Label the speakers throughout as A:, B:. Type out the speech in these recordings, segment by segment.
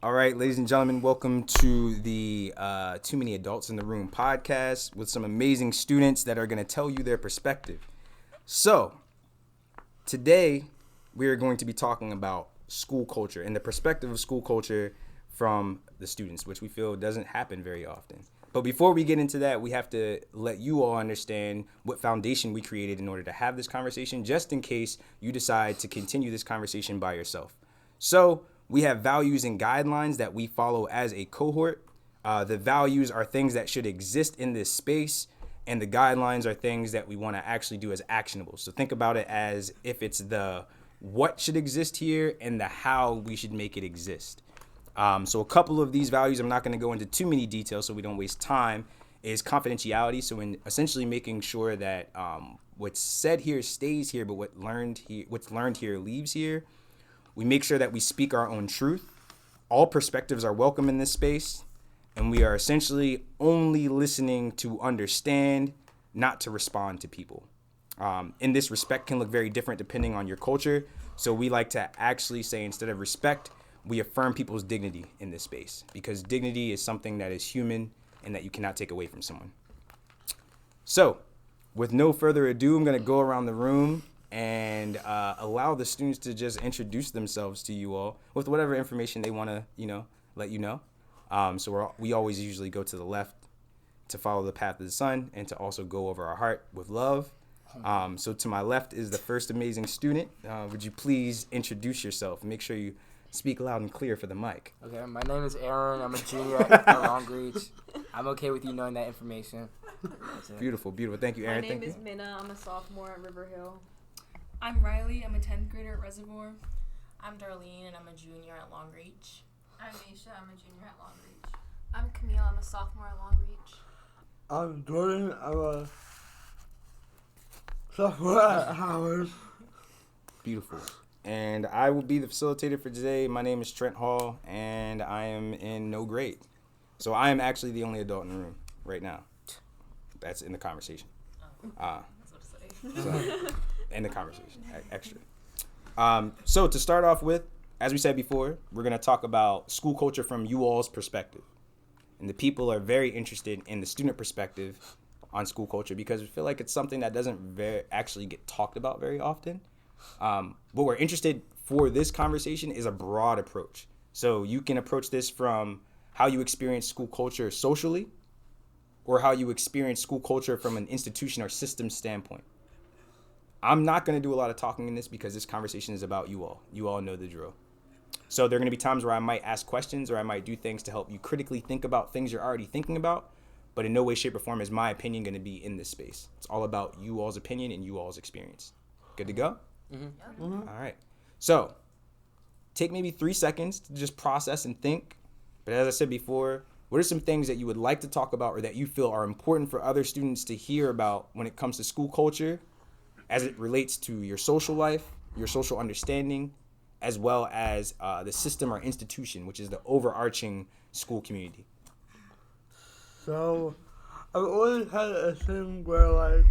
A: All right, ladies and gentlemen, welcome to the Too Many Adults in the Room podcast with some amazing students that are going to tell you their perspective. So, today we are going to be talking about school culture and the perspective of school culture from the students, which we feel doesn't happen very often. But before we get into that, we have to let you all understand what foundation we created in order to have this conversation, just in case you decide to continue this conversation by yourself. So, we have values and guidelines that we follow as a cohort. The values are things that should exist in this space, and the guidelines are things that we want to actually do as actionable. So think about it as if it's the what should exist here and the how we should make it exist. So a couple of these values, I'm not going to go into too many details so we don't waste time, is confidentiality. So in essentially making sure that what's said here stays here, but what's learned here leaves here. We make sure that we speak our own truth. All perspectives are welcome in this space, and we are essentially only listening to understand, not to respond to people. In this, respect can look very different depending on your culture. So we like to actually say, instead of respect, we affirm people's dignity in this space, because dignity is something that is human and that you cannot take away from someone. So with no further ado, I'm going to go around the room and allow the students to just introduce themselves to you all with whatever information they want to, let you know. So we always usually go to the left to follow the path of the sun and to also go over our heart with love. So to my left is the first amazing student. Would you please introduce yourself? Make sure you speak loud and clear for the mic.
B: Okay, my name is Aaron. I'm a junior at Long Beach. I'm okay with you knowing that information.
A: Beautiful. Thank you, Aaron.
C: My name is Minna. I'm a sophomore at River Hill.
D: I'm Riley. I'm a 10th grader at Reservoir.
E: I'm Darlene, and I'm a junior at Long Beach.
F: I'm Misha. I'm a junior at Long Beach.
G: I'm Camille. I'm a sophomore at Long Beach.
H: I'm Jordan. I'm a sophomore at Howard.
A: Beautiful. And I will be the facilitator for today. My name is Trent Hall, and I am in no grade. So I am actually the only adult in the room right now. That's in the conversation.
E: That's what to say.
A: So, in the conversation, extra. So to start off with, as we said before, we're going to talk about school culture from you all's perspective. And the people are very interested in the student perspective on school culture because we feel like it's something that doesn't actually get talked about very often. What we're interested for this conversation is a broad approach. So you can approach this from how you experience school culture socially, or how you experience school culture from an institution or system standpoint. I'm not going to do a lot of talking in this because this conversation is about you all. You all know the drill. So there are going to be times where I might ask questions or I might do things to help you critically think about things you're already thinking about, but in no way, shape, or form is my opinion going to be in this space. It's all about you all's opinion and you all's experience. Good to go?
B: Mm-hmm.
A: Mm-hmm. All right. So take maybe 3 seconds to just process and think. But as I said before, what are some things that you would like to talk about or that you feel are important for other students to hear about when it comes to school culture, as it relates to your social life, your social understanding, as well as the system or institution, which is the overarching school community?
H: So, I've always had a thing where,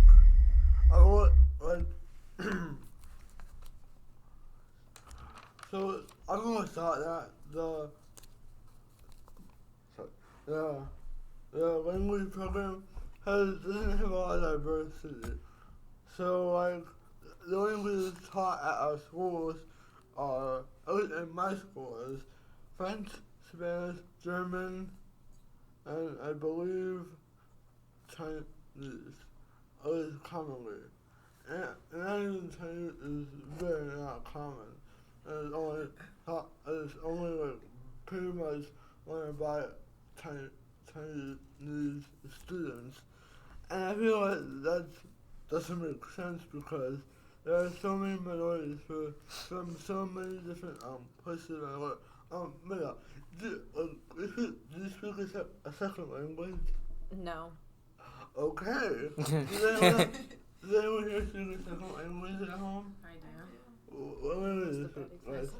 H: so I've always thought that the language program doesn't have a lot of diversity. So, the languages taught at our schools are, at least in my school, is French, Spanish, German, and I believe Chinese, at least commonly. And not even Chinese is very not common. And it's only pretty much learned by Chinese students. And I feel like that doesn't make sense because there are so many minorities from so many different places in the world. Mira, do you speak a second language?
C: No.
H: Okay. Does anyone here speak a second language at home?
E: I do.
H: What language is it?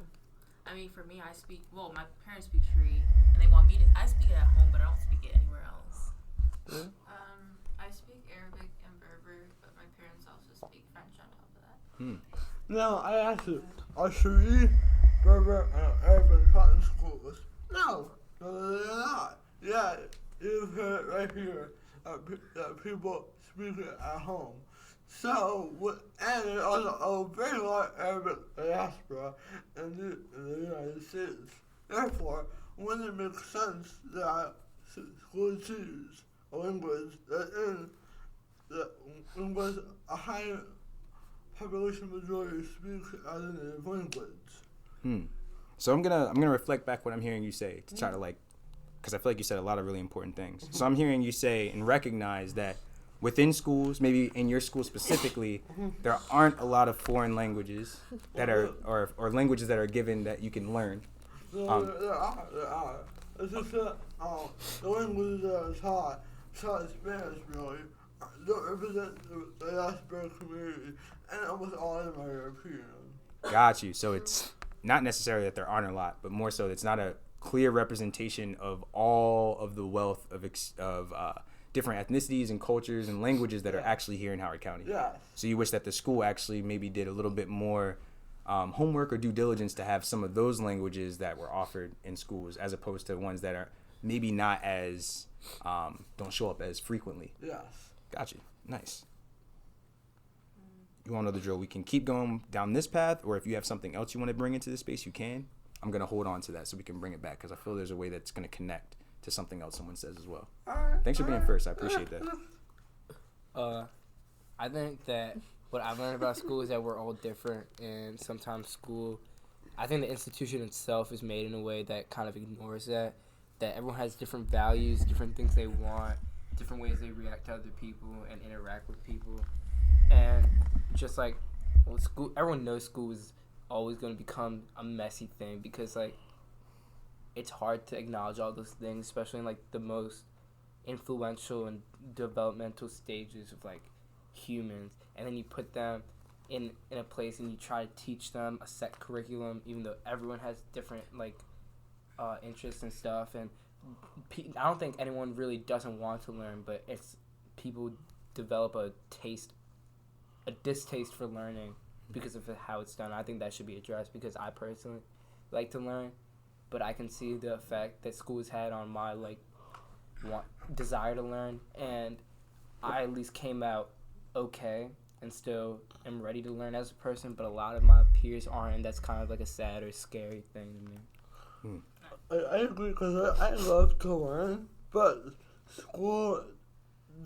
E: I mean, for me, my parents speak Shri, and they want me to, I speak it at home, but I don't speak it anywhere else.
H: Yeah.
F: I speak Arabic and Berber, but my parents also speak French on top of that.
H: Now, I asked you, are Shri, Berber, and Arabic taught in schools? No. that you've heard right here, that people speak it at home. So, and there's also a very large Arabic diaspora in the United States. Therefore, wouldn't it make sense that schools choose a language was a high population majority speaks as a native language?
A: So I'm gonna reflect back what I'm hearing you say to try to because I feel like you said a lot of really important things. So I'm hearing you say and recognize that within schools, maybe in your school specifically, there aren't a lot of foreign languages that are or languages that are given that you can learn.
H: There are. It's just that the languages that are taught Spanish really don't represent the diaspora community, and almost all of them are European.
A: Got you. So it's not necessarily that there aren't a lot, but more so it's not a clear representation of all of the wealth of different ethnicities and cultures and languages that are actually here in Howard County.
H: Yes.
A: So you wish that the school actually maybe did a little bit more homework or due diligence to have some of those languages that were offered in schools as opposed to ones that are maybe not as, don't show up as frequently.
H: Yes.
A: Got you. Nice. You want to know the drill? We can keep going down this path, or if you have something else you want to bring into this space, you can. I'm going to hold on to that so we can bring it back because I feel there's a way that's going to connect to something else someone says as well. Thanks for being first. I appreciate that.
B: I think that what I've learned about school is that we're all different, and sometimes I think the institution itself is made in a way that kind of ignores that everyone has different values, different things they want, different ways they react to other people and interact with people. And just like, everyone knows school is always going to become a messy thing because, it's hard to acknowledge all those things, especially in, the most influential and developmental stages of, humans. And then you put them in a place and you try to teach them a set curriculum, even though everyone has different, interests and stuff. And I don't think anyone really doesn't want to learn, but it's people develop a distaste for learning because of how it's done. I think that should be addressed because I personally like to learn, but I can see the effect that school has had on my desire to learn, and I at least came out okay and still am ready to learn as a person, but a lot of my peers aren't, and that's kind of a sad or scary thing to me.
H: I agree because I love to learn, but school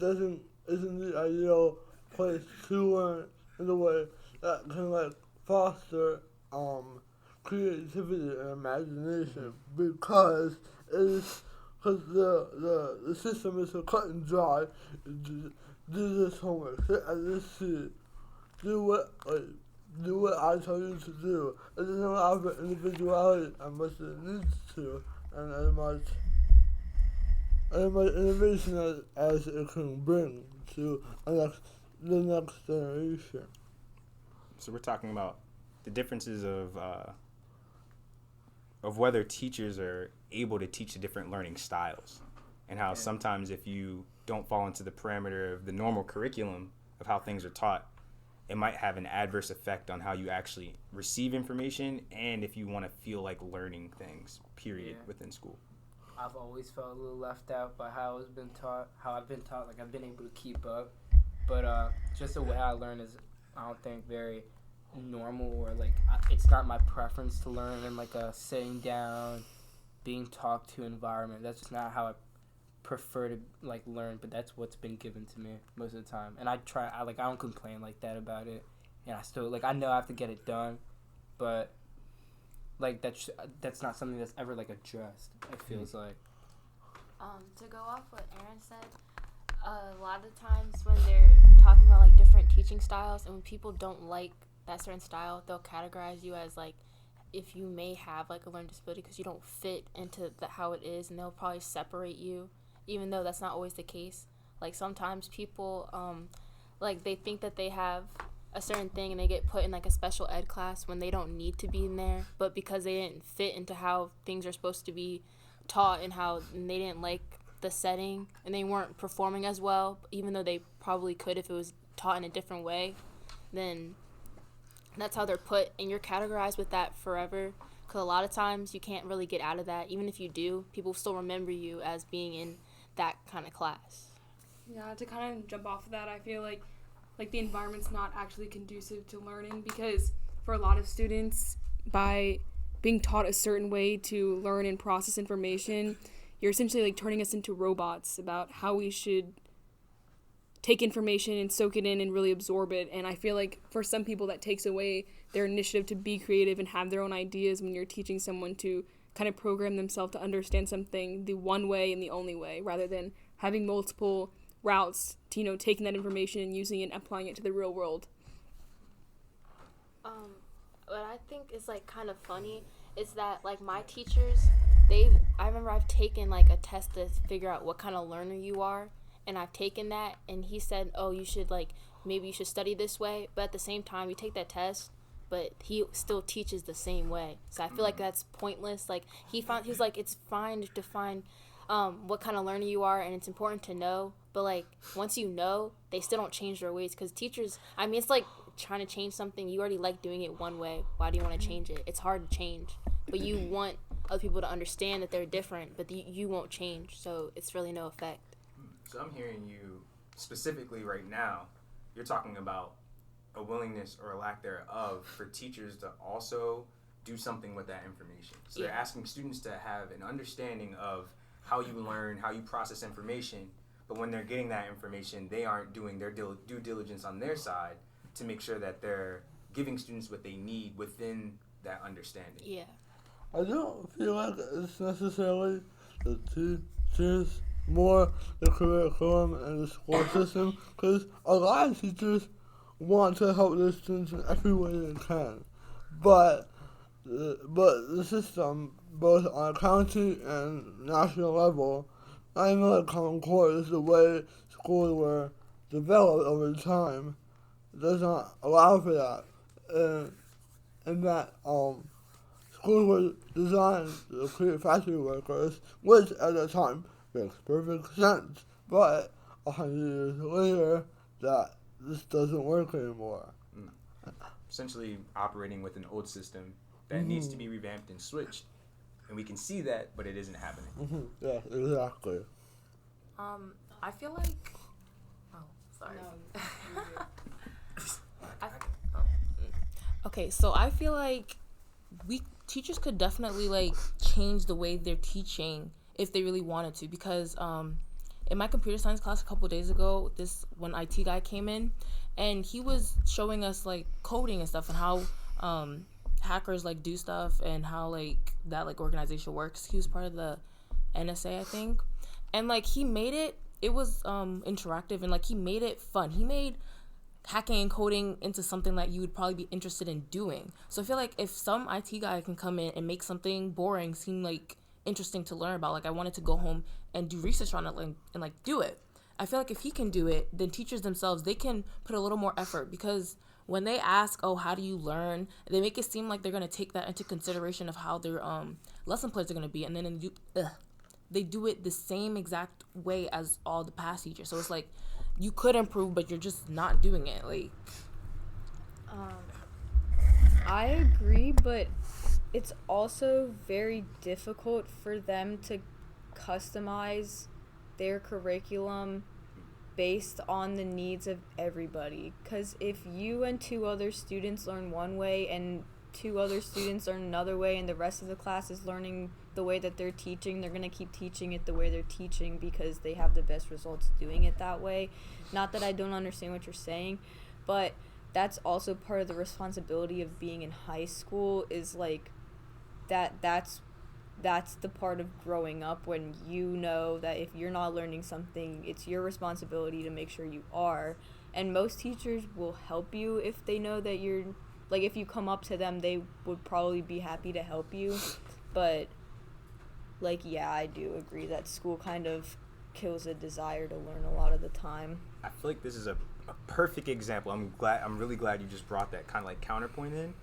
H: isn't the ideal place to learn in a way that can foster creativity and imagination because the system is so cut and dry. Do this homework, sit at this seat, do what I tell you to do. It doesn't allow for individuality as much as it needs to, and as much innovation as it can bring to the next generation.
A: So we're talking about the differences of whether teachers are able to teach the different learning styles, and how sometimes if you don't fall into the parameter of the normal curriculum of how things are taught, it might have an adverse effect on how you actually receive information and if you want to feel like learning things, period, within school.
B: I've always felt a little left out by how I've been taught. I've been able to keep up, but just the way I learn is, I don't think, very normal, or it's not my preference to learn in a sitting down, being talked to environment. That's just not how I prefer to learn, but that's what's been given to me most of the time. And I don't complain like that about it, and I still I know I have to get it done, but that's not something that's ever addressed, it feels like.
G: To go off what Aaron said, a lot of times when they're talking about different teaching styles, and when people don't like that certain style, they'll categorize you as if you may have a learning disability because you don't fit into how it is, and they'll probably separate you, even though that's not always the case. Sometimes people they think that they have a certain thing and they get put in a special ed class when they don't need to be in there, but because they didn't fit into how things are supposed to be taught and they didn't like the setting and they weren't performing as well, even though they probably could if it was taught in a different way, then that's how they're put, and you're categorized with that forever. Because a lot of times you can't really get out of that. Even if you do, people still remember you as being in that kind of class.
D: Yeah, to kind of jump off of that, I feel like the environment's not actually conducive to learning, because for a lot of students, by being taught a certain way to learn and process information, you're essentially like turning us into robots about how we should take information and soak it in and really absorb it. And I feel like for some people that takes away their initiative to be creative and have their own ideas when you're teaching someone to kind of program themselves to understand something the one way and the only way, rather than having multiple routes to, you know, taking that information and using it and applying it to the real world.
G: What I think is like kind of funny is that like my teachers, I remember I've taken like a test to figure out what kind of learner you are, and I've taken that, and he said, oh, you should like, maybe you should study this way, but at the same time you take that test, but he still teaches the same way. So I feel like that's pointless. Like he was like, it's fine to find what kind of learner you are, and it's important to know, but like once you know, they still don't change their ways, because teachers, I mean, it's like trying to change something. You already like doing it one way. Why do you want to change it? It's hard to change, but you want other people to understand that they're different, but you won't change, so it's really no effect.
A: So I'm hearing you specifically right now, you're talking about a willingness or a lack thereof for teachers to also do something with that information. So they're asking students to have an understanding of how you learn, how you process information, but when they're getting that information, they aren't doing their due diligence on their side to make sure that they're giving students what they need within that understanding.
G: Yeah.
H: I don't feel like it's necessarily the teachers more the curriculum and the school system, because a lot of teachers want to help their students in every way they can, but the system, both on a county and national level, not even like Common Core, is the way schools were developed over time, does not allow for that, and that schools were designed to create factory workers, which at the time makes perfect sense. But 100 years later, that this doesn't work anymore.
A: Essentially operating with an old system that needs to be revamped and switched. And we can see that, but it isn't happening.
H: Yeah, exactly.
E: I feel like. Oh, sorry.
I: Okay, so I feel like teachers could definitely like change the way they're teaching if they really wanted to, because in my computer science class a couple days ago, this one IT guy came in and he was showing us like coding and stuff and how hackers like do stuff and how like that like organization works. He was part of the NSA, I think, and like he made it was interactive, and like he made it fun. He made hacking and coding into something that you would probably be interested in doing. So I feel like if some IT guy can come in and make something boring seem like interesting to learn about, like I wanted to go home and do research on it and like do it. I feel like if he can do it, then teachers themselves, they can put a little more effort, because when they ask, oh, how do you learn, they make it seem like they're going to take that into consideration of how their lesson plans are going to be, and then they do it the same exact way as all the past teachers. So it's like you could improve, but you're just not doing it. Like,
C: I agree, but it's also very difficult for them to customize their curriculum based on the needs of everybody. Because if you and 2 other students learn one way and 2 other students learn another way, and the rest of the class is learning the way that they're teaching, they're going to keep teaching it the way they're teaching because they have the best results doing it that way. Not that I don't understand what you're saying, but that's also part of the responsibility of being in high school, is like that's the part of growing up, when you know that if you're not learning something, it's your responsibility to make sure you are. And most teachers will help you if they know that you're, like, if you come up to them, they would probably be happy to help you. But like, yeah, I do agree that school kind of kills a desire to learn a lot of the time.
A: I feel like this is a perfect example. I'm really glad you just brought that kind of like counterpoint in,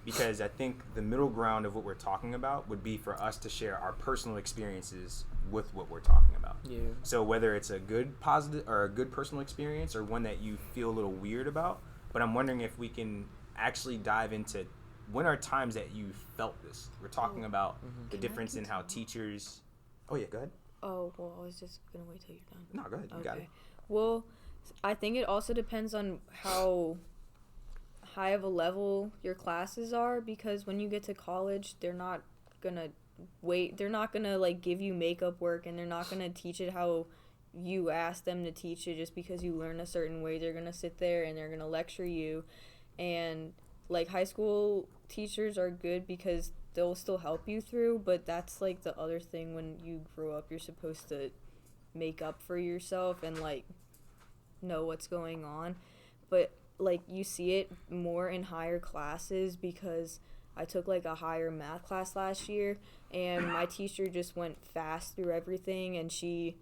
A: because I think the middle ground of what we're talking about would be for us to share our personal experiences with what we're talking about.
B: Yeah.
A: So whether it's a good positive or a good personal experience or one that you feel a little weird about, but I'm wondering if we can actually dive into when are times that you felt this? We're talking about the difference in how teachers. Oh yeah, go ahead.
C: Oh, well, I was just gonna wait till you're done.
A: No, go ahead. You got it.
C: Well, I think it also depends on how high of a level your classes are, because when you get to college, they're not gonna they're not gonna like give you makeup work, and they're not gonna teach it how you ask them to teach it just because you learn a certain way. They're gonna sit there and they're gonna lecture you, and like high school teachers are good because they'll still help you through, but that's like the other thing. When you grow up, you're supposed to make up for yourself and like know what's going on. But like you see it more in higher classes, because I took like a higher math class last year, and my teacher just went fast through everything, and she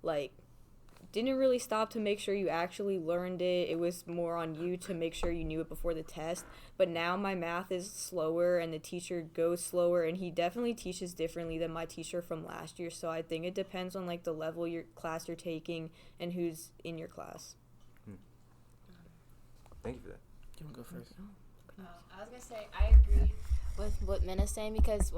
C: like didn't really stop to make sure you actually learned it. It was more on you to make sure you knew it before the test. But now my math is slower and the teacher goes slower, and he definitely teaches differently than my teacher from last year. So I think it depends on like the level your class you're taking and who's in your class.
A: Thank you for that.
B: You want to go first?
G: I was gonna say I agree with what Minna's saying, because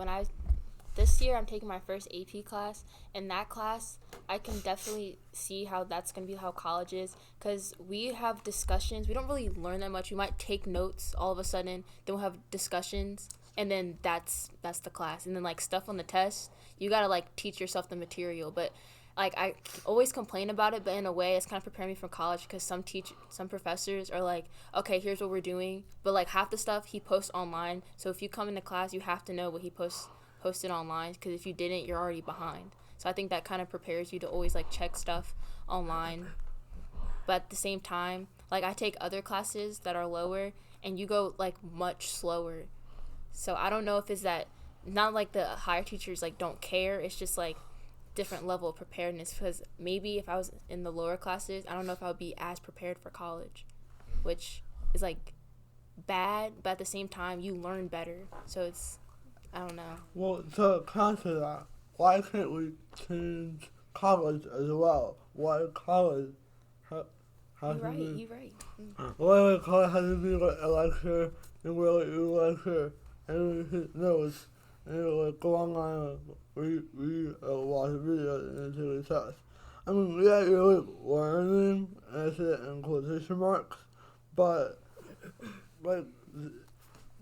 G: this year I'm taking my first AP class. In that class, I can definitely see how that's going to be how college is, because we have discussions. We don't really learn that much. We might take notes all of a sudden, then we'll have discussions, and then that's the class. And then like stuff on the test, you got to like teach yourself the material. But like I always complain about it, but in a way it's kind of preparing me for college, because some professors are like, okay, here's what we're doing, but like half the stuff he posts online. So if you come into class, you have to know what he posted online, because if you didn't, you're already behind. So I think that kind of prepares you to always like check stuff online. But at the same time, like I take other classes that are lower, and you go like much slower. So I don't know if it's that, not like the higher teachers like don't care, it's just like different level of preparedness, because maybe if I was in the lower classes, I don't know if I would be as prepared for college, which is like bad, but at the same time you learn better. So it's, I don't know.
H: Well, to counter that, why can't we change college as well? Why college has
G: You're
H: to be...
G: You're right.
H: Why college has to be like a lecture, and we're like a lecture, and we hit notes, and we like go online, read watch videos, and take a test. I mean, yeah, you're like learning, and I say it in quotation marks, but like,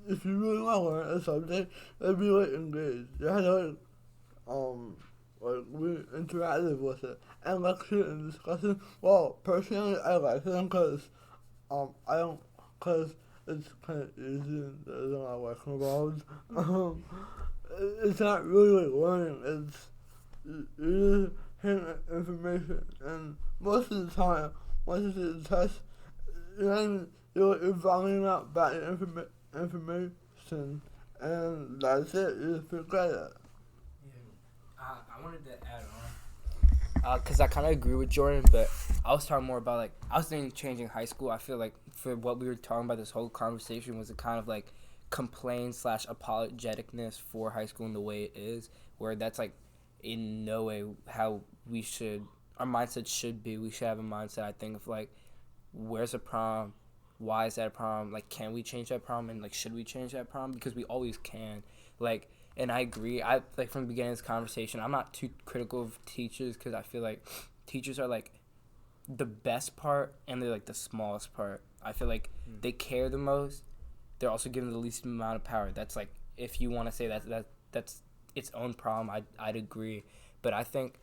H: if you really want to learn a subject, it'd be like engaged. You have to like be interactive with it, and lecture and discussion. Well, personally, I like them because because it's kind of easy and there's a lot of work involved. It's not really like learning. You're just hearing information, and most of the time, once you take the test, you're finding out about the information, and that's it. You just forget it.
B: I wanted to add on, because I kind of agree with Jordan, but I was talking more about like, I was thinking changing high school. I feel like for what we were talking about, this whole conversation was a kind of like complain/apologeticness for high school and the way it is, where that's like in no way how our mindset should be. We should have a mindset, I think, of like, where's a prom? Why is that a problem? Like, can we change that problem? And like, should we change that problem? Because we always can. Like, and I agree. I like from the beginning of this conversation, I'm not too critical of teachers, because I feel like teachers are like the best part and they're like the smallest part. I feel like they care the most. They're also given the least amount of power. That's like, if you want to say that's its own problem, I'd agree. But I think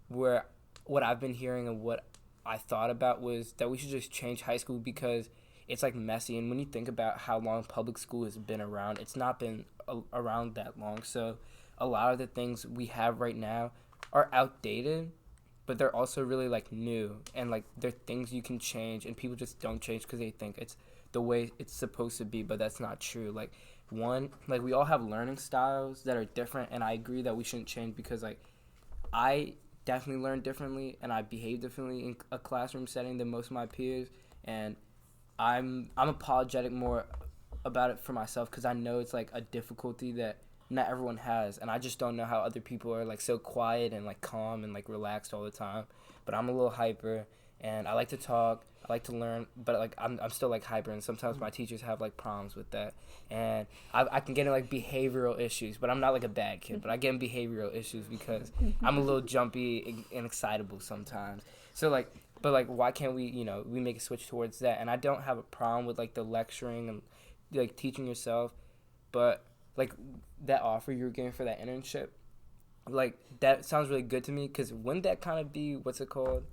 B: what I've been hearing and what I thought about was that we should just change high school, because it's like messy, and when you think about how long public school has been around, it's not been around that long. So a lot of the things we have right now are outdated, but they're also really like new, and like they're things you can change, and people just don't change because they think it's the way it's supposed to be, but that's not true. Like we all have learning styles that are different, and I agree that we shouldn't change, because like I definitely learn differently and I behave differently in a classroom setting than most of my peers, and I'm apologetic more about it for myself, because I know it's like a difficulty that not everyone has, and I just don't know how other people are like so quiet and like calm and like relaxed all the time. But I'm a little hyper, and I like to talk, I like to learn, but like I'm still like hyper, and sometimes my teachers have like problems with that, and I can get in like behavioral issues, but I'm not like a bad kid, but I get in behavioral issues because I'm a little jumpy and excitable sometimes. So like, but like, why can't we, we make a switch towards that? And I don't have a problem with like the lecturing and like teaching yourself, but like that offer you were getting for that internship, like that sounds really good to me, because wouldn't that kind of be what's it called?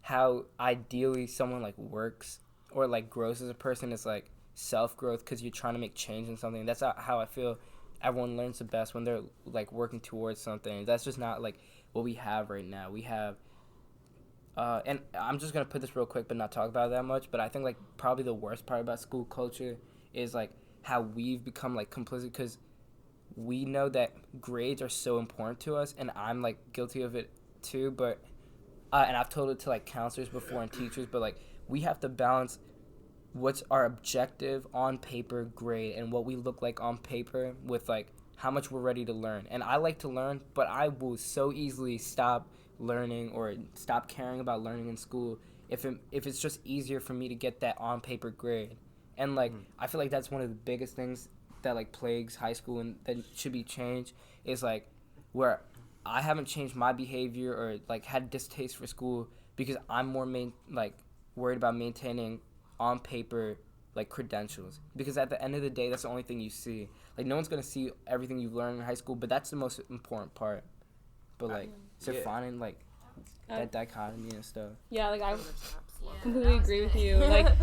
B: How ideally someone like works or like grows as a person is like self-growth, because you're trying to make change in something. That's how I feel everyone learns the best, when they're like working towards something. That's just not like what we have right now. We have and I'm just gonna put this real quick but not talk about it that much, but I think like probably the worst part about school culture is like how we've become like complicit, because we know that grades are so important to us, and I'm like guilty of it too, but and I've told it to like counselors before and teachers, but like we have to balance what's our objective on paper grade and what we look like on paper with like how much we're ready to learn. And I like to learn, but I will so easily stop learning or stop caring about learning in school if it's just easier for me to get that on paper grade. And like I feel like that's one of the biggest things that like plagues high school and that should be changed, is like where I haven't changed my behavior or like had distaste for school because I'm more worried about maintaining on paper like credentials, because at the end of the day that's the only thing you see. Like no one's gonna see everything you've learned in high school, but that's the most important part. But like finding like that dichotomy and stuff.
D: Yeah, like I completely agree with you. Like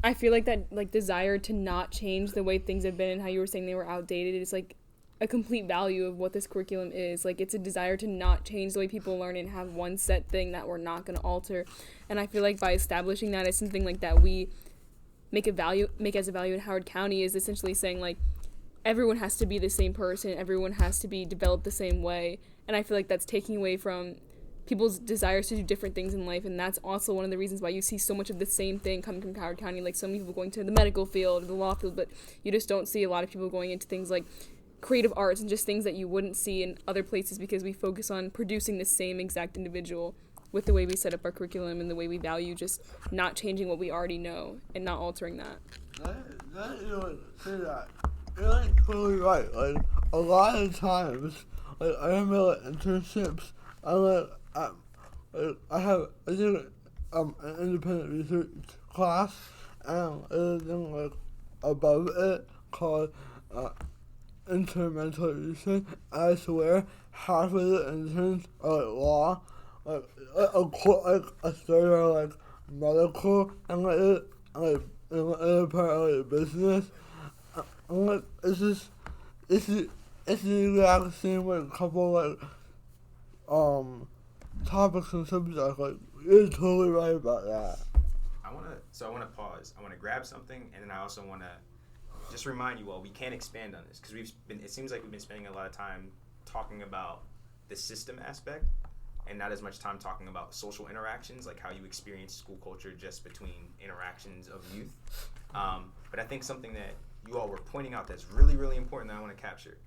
D: I feel like that like desire to not change the way things have been and how you were saying they were outdated is like a complete value of what this curriculum is. Like it's a desire to not change the way people learn and have one set thing that we're not going to alter. And I feel like by establishing that as something like that we make as a value in Howard County is essentially saying like everyone has to be the same person, everyone has to be developed the same way. And I feel like that's taking away from people's desires to do different things in life, and that's also one of the reasons why you see so much of the same thing coming from Howard County. Like so many people going to the medical field or the law field, but you just don't see a lot of people going into things like creative arts and just things that you wouldn't see in other places, because we focus on producing the same exact individual with the way we set up our curriculum and the way we value just not changing what we already know and not altering that.
H: You're like totally right. Like a lot of times, like I remember like internships. I have an independent research class, and there's a thing like above it called intermental research. I swear, half of the interns are like law, like a third are like medical, and like another part are like business. I'm like, it's the exact same with a couple like topics and subjects. Like you're totally right about that.
A: I wanna pause. I wanna grab something, and then I also wanna just remind you all we can't expand on this because it seems like we've been spending a lot of time talking about the system aspect and not as much time talking about social interactions, like how you experience school culture just between interactions of youth. But I think something that you all were pointing out that's really, really important that I want to capture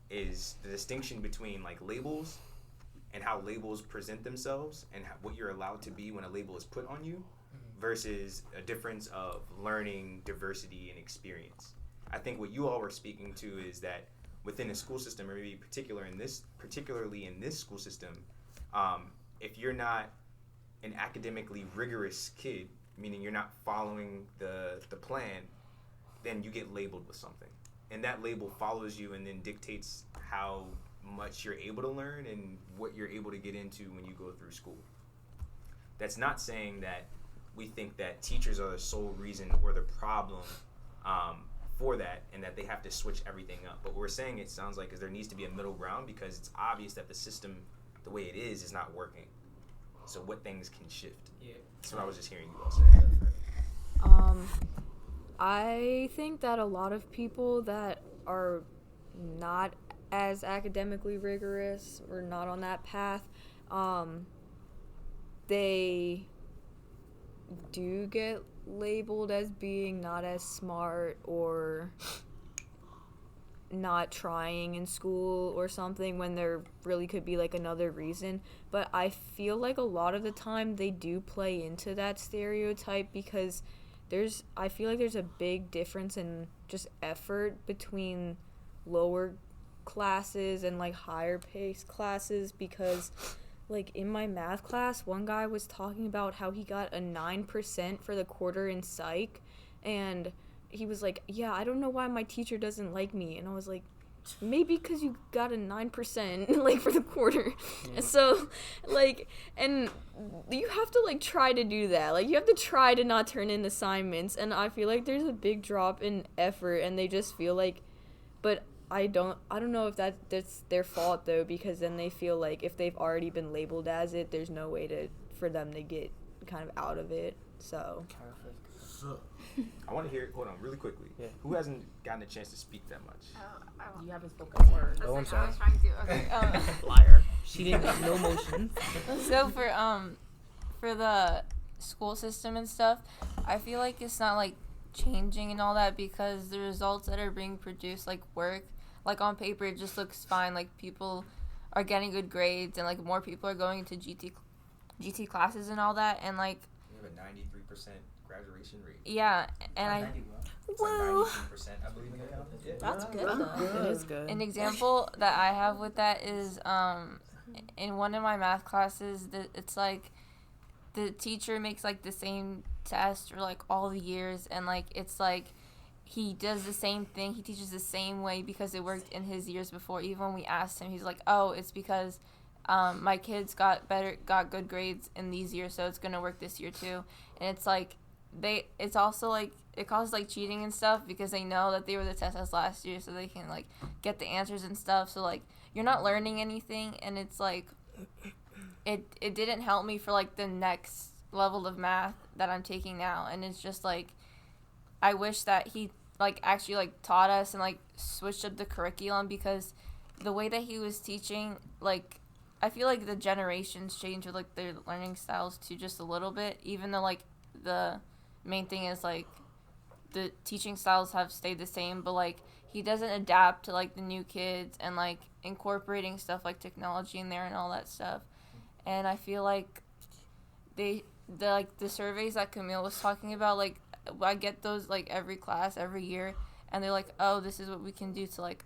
A: is the distinction between like labels and how labels present themselves and what you're allowed to be when a label is put on you versus a difference of learning, diversity, and experience. I think what you all were speaking to is that within a school system, or maybe particularly in this school system, if you're not an academically rigorous kid, meaning you're not following the plan, then you get labeled with something. And that label follows you and then dictates how much you're able to learn and what you're able to get into when you go through school. That's not saying that we think that teachers are the sole reason or the problem for that and that they have to switch everything up. But what we're saying, it sounds like, is there needs to be a middle ground because it's obvious that the system, the way it is not working. So what things can shift? Yeah. That's what I was just hearing you all say.
C: I think that a lot of people that are not as academically rigorous or not on that path, they do get labeled as being not as smart or not trying in school or something when there really could be like another reason. But I feel like a lot of the time they do play into that stereotype because I feel like there's a big difference in just effort between lower classes and like higher paced classes, because like in my math class one guy was talking about how he got a 9% for the quarter in psych, and he was like, yeah, I don't know why my teacher doesn't like me. And I was like, maybe because you got a 9% like for the quarter. Yeah. So like, and you have to like try to do that, like you have to try to not turn in assignments, and I feel like there's a big drop in effort and they just feel like, but I don't know if that's their fault though, because then they feel like if they've already been labeled as it, there's no way for them to get kind of out of it. So
A: I want to hear, hold on really quickly. Yeah. Who hasn't gotten a chance to speak that much?
I: You haven't spoken a word.
B: Oh, I'm sorry.
F: I was trying to. Okay.
I: Liar. She didn't have no motion.
F: So for the school system and stuff, I feel like it's not like changing and all that, because the results that are being produced, like work, like on paper, it just looks fine. Like people are getting good grades, and like more people are going into GT classes and all that, and like
A: we have a 93% graduation rate.
F: Yeah, and
A: Woo! 93%, I believe. Yeah.
I: That's good though. It is good.
F: An example that I have with that is in one of my math classes, it's like the teacher makes like the same test for like all the years, and like it's like he does the same thing, he teaches the same way because it worked in his years before. Even when we asked him, he's like, oh, it's because my kids got good grades in these years, so it's gonna work this year too. And it's like it's also like it causes like cheating and stuff, because they know that they were the test last year, so they can like get the answers and stuff. So like you're not learning anything, and it's like it didn't help me for like the next level of math that I'm taking now. And it's just like I wish that he like actually like taught us and like switched up the curriculum, because the way that he was teaching, like I feel like the generations change with like their learning styles too, just a little bit, even though like the main thing is like the teaching styles have stayed the same, but like he doesn't adapt to like the new kids and like incorporating stuff like technology in there and all that stuff. And I feel like the surveys that Camille was talking about, like I get those like every class every year, and they're like, oh, this is what we can do to like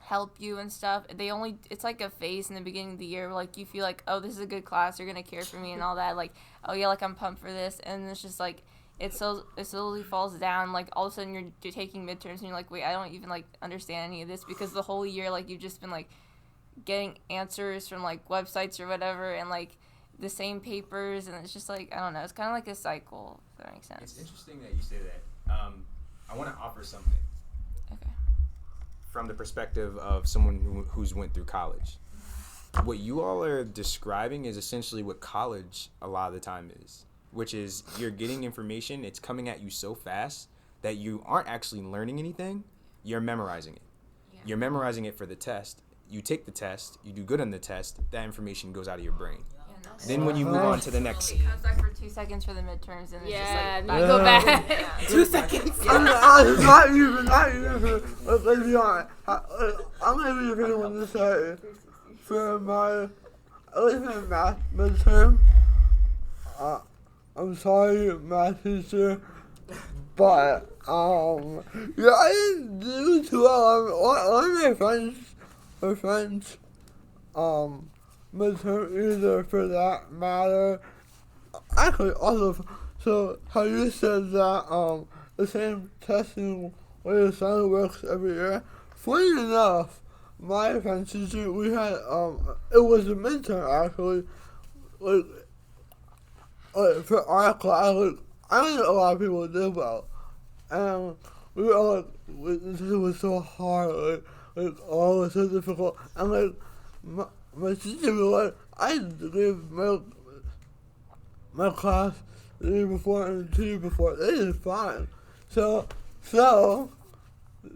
F: help you and stuff. It's like a phase in the beginning of the year where like you feel like, oh, this is a good class, they're gonna care for me and all that, like, oh yeah, like I'm pumped for this. And it's just like it slowly falls down. Like all of a sudden you're taking midterms and you're like, wait, I don't even like understand any of this, because the whole year like you've just been like getting answers from like websites or whatever, and like the same papers, and it's just like, I don't know, it's kind of like a cycle, if that makes sense.
A: It's interesting that you say that. I want to offer something.
F: Okay.
A: From the perspective of someone who's went through college. What you all are describing is essentially what college a lot of the time is, which is you're getting information, it's coming at you so fast that you aren't actually learning anything, you're memorizing it. Yeah. You're memorizing it for the test. You take the test, you do good on the test, that information goes out of your brain. Then when you move on to the next...
F: It comes back for 2 seconds for the midterms, and it's
C: just
F: like, go back.
I: 2 seconds.
H: I'm not even, let's be honest. I'm going to be the one to say, for my, at least my math midterm, I'm sorry, math teacher, but, yeah, I didn't do too well. All of my friends, midterm either for that matter. Actually, also, so how you said that the same testing way the sun works every year. Funny enough, my French teacher, we had it was a midterm actually, like for our class. Like, I don't know a lot of people did well, and we were all like, this was so hard, like oh, it's so difficult, and like my teacher was like, I gave my class the year before and the 2 years before. They did fine. So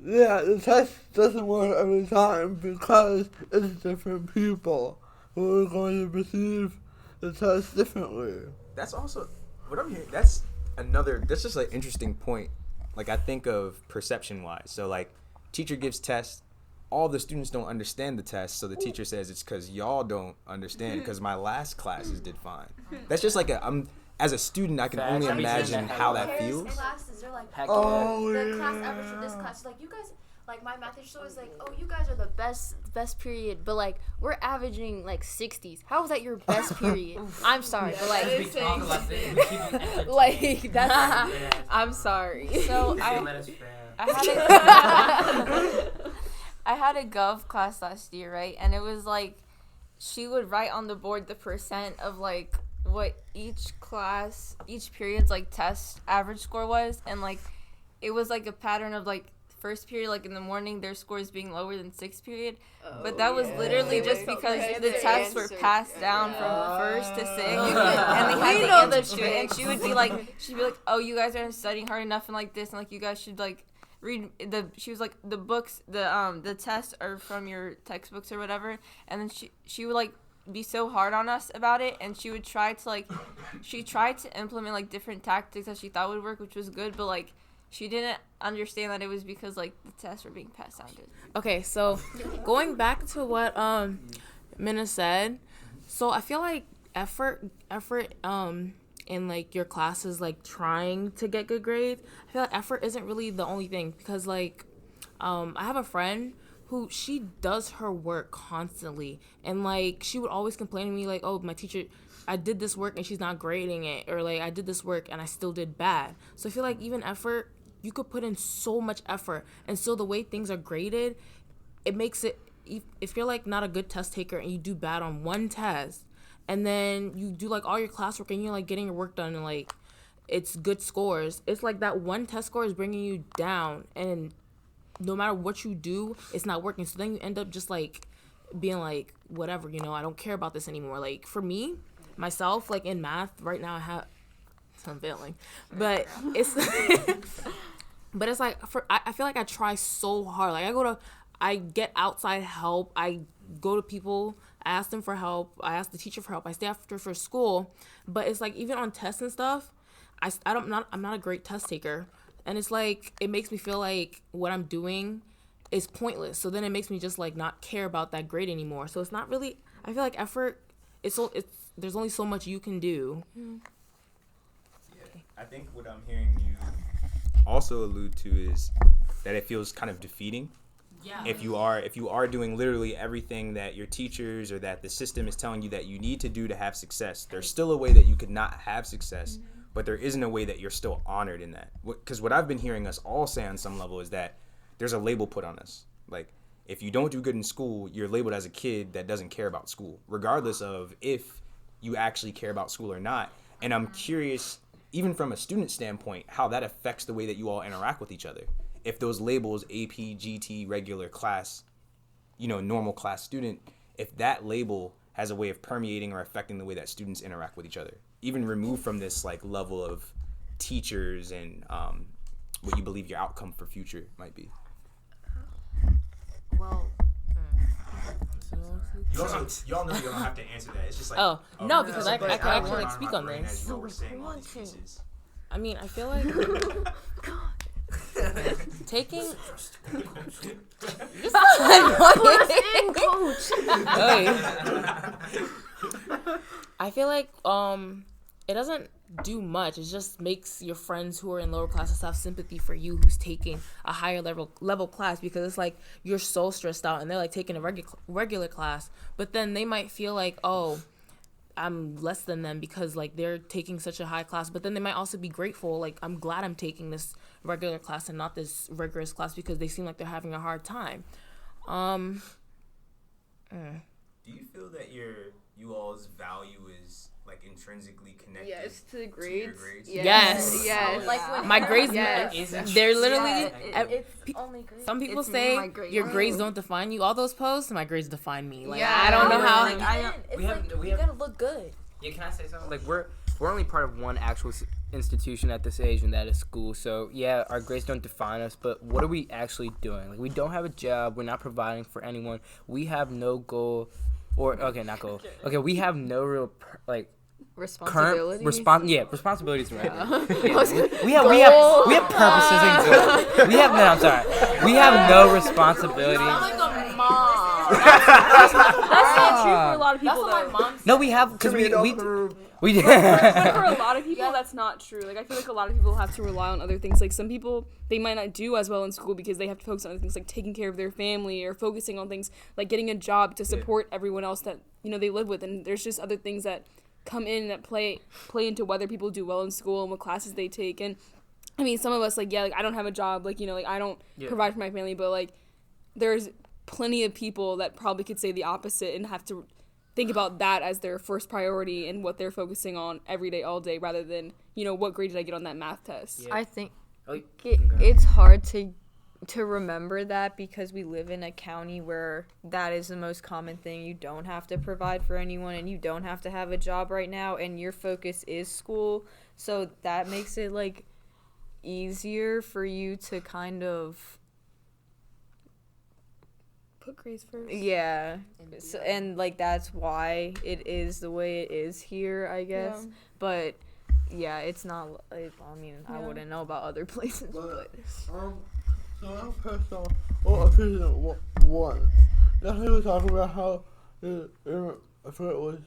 H: yeah, the test doesn't work every time because it's different people who are going to perceive the test differently.
A: That's also what I'm hearing. That's just like interesting point. Like I think of perception wise. So like teacher gives tests. All the students don't understand the test, so the teacher says it's because y'all don't understand, because my last classes did fine. That's just like as a student, I can only imagine how that feels.
G: Classes, they're like,
B: Heck
G: the class average for this class, like, you guys, like, my math teacher was like, oh, you guys are the best period, but, like, we're averaging, like, 60s. How is that your best period? I'm sorry, but, like, like, that's, I'm sorry.
F: So I had a gov class last year, right? And it was like she would write on the board the percent of like what each period's like test average score was, and like it was like a pattern of like first period, like in the morning, their scores being lower than sixth period. But that was literally just because the tests were passed down from first to sixth, and they had the answer to it. And she'd be like, oh, you guys aren't studying hard enough and like this, and like you guys should like read she was like, the books, the tests are from your textbooks or whatever. And then she would like be so hard on us about it, and she would try to implement like different tactics that she thought would work, which was good, but like she didn't understand that it was because like the tests were being passed down.
I: Okay, so going back to what Minna said, so I feel like effort in like your classes, like trying to get good grades, I feel like effort isn't really the only thing, because like I have a friend who she does her work constantly, and like she would always complain to me like, oh, my teacher, I did this work and she's not grading it, or like I did this work and I still did bad. So I feel like even effort, you could put in so much effort, and so the way things are graded, it makes it, if you're like not a good test taker and you do bad on one test, and then you do like all your classwork and you're like getting your work done and like it's good scores, it's like that one test score is bringing you down, and no matter what you do, it's not working. So then you end up just like being like, whatever, I don't care about this anymore. Like for me, myself, like in math right now, I'm failing, but it's but it's like I feel like I try so hard. Like I get outside help. I go to people, I ask them for help. I ask the teacher for help. I stay after for school. But it's like even on tests and stuff, I'm not a great test taker. And it's like, it makes me feel like what I'm doing is pointless. So then it makes me just like not care about that grade anymore. So it's not really, I feel like effort, there's only so much you can do.
A: Yeah, I think what I'm hearing you also allude to is that it feels kind of defeating. Yeah. If you are doing literally everything that your teachers or that the system is telling you that you need to do to have success, there's still a way that you could not have success. Mm-hmm. But there isn't a way that you're still honored in that. Because what I've been hearing us all say on some level is that there's a label put on us. Like, if you don't do good in school, you're labeled as a kid that doesn't care about school, regardless of if you actually care about school or not. And I'm curious, even from a student standpoint, how that affects the way that you all interact with each other. If those labels, AP, GT, regular class, normal class student, if that label has a way of permeating or affecting the way that students interact with each other, even removed from this like level of teachers and what you believe your outcome for future might be.
G: Well,
A: you all know you don't have to answer that. It's just like
I: no, because I can actually like speak on this. I mean, I feel like taking I feel like it doesn't do much. It just makes your friends who are in lower classes have sympathy for you who's taking a higher level class, because it's like you're so stressed out and they're like taking a regular class, but then they might feel like, oh, I'm less than them because like they're taking such a high class, but then they might also be grateful, like I'm glad I'm taking this regular class and not this rigorous class, because they seem like they're having a hard time.
A: Do you feel that you all's value is like intrinsically connected
C: to the grades?
A: To your grades?
C: Yes.
G: Like
I: my grades, they're literally.
G: It's only grades.
I: Some people say your grades don't define you. All those posts, my grades define me. Like
C: yeah,
I: I don't know how.
B: You
G: gotta look good.
B: Yeah, can I say something? Like we're only part of one actual institution at this age, and that is school. So yeah, our grades don't define us, but what are we actually doing? Like we don't have a job. We're not providing for anyone. We have no goal, or not goal. Okay, we have no real
C: Responsibility.
B: Responsibilities right. Yeah. We have purposes and goals. I'm sorry. We have no responsibility.
G: Like a mom.
D: That's not true for a lot of people.
G: That's what my mom said.
B: No, we have because we
D: But for a lot of people, that's not true. Like, I feel like a lot of people have to rely on other things. Like, some people, they might not do as well in school because they have to focus on other things, like taking care of their family or focusing on things like getting a job to support everyone else that, you know, they live with. And there's just other things that come in that play into whether people do well in school and what classes they take. And, I mean, some of us, like, I don't have a job. Like, you know, like, I don't provide for my family. But, like, there's plenty of people that probably could say the opposite and have to think about that as their first priority and what they're focusing on every day, all day, rather than, you know, what grade did I get on that math test.
C: Yeah. I think it's hard to remember that because we live in a county where that is the most common thing. You don't have to provide for anyone and you don't have to have a job right now and your focus is school. So that makes it, like, easier for you to kind of
D: Put grades first.
C: Yeah. So, and, like, that's why it is the way it is here, I guess. Yeah. But, yeah, it's not, I mean, I wouldn't know about other places, but.
H: So I'm personal, opinion one. Definitely was talking about how, I forget it was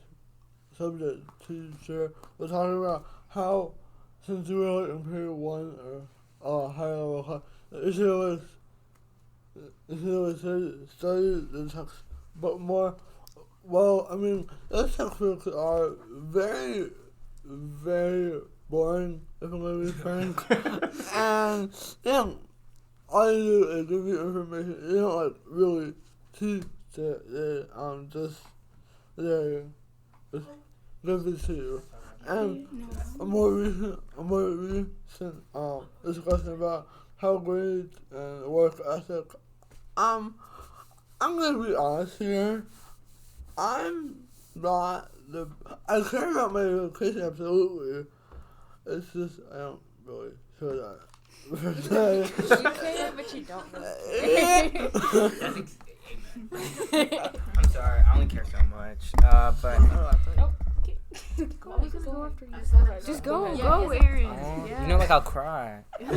H: subject teacher, was talking about how, since we were in period 1 or higher level class, the issue was study the text, but more, well, I mean, those textbooks are very, very boring, if I'm going to be frank. And, yeah, all you do is give you information. You don't, like, really teach it. They give it to you. And a more recent discussion about how grades and work ethic. I'm gonna be honest here. I'm not I care about my education, absolutely. It's just I don't really show that.
G: You care, but you don't really.
B: I'm sorry, I only care so much. But
C: Just go, Aaron.
B: You know, like, I'll cry. I'm an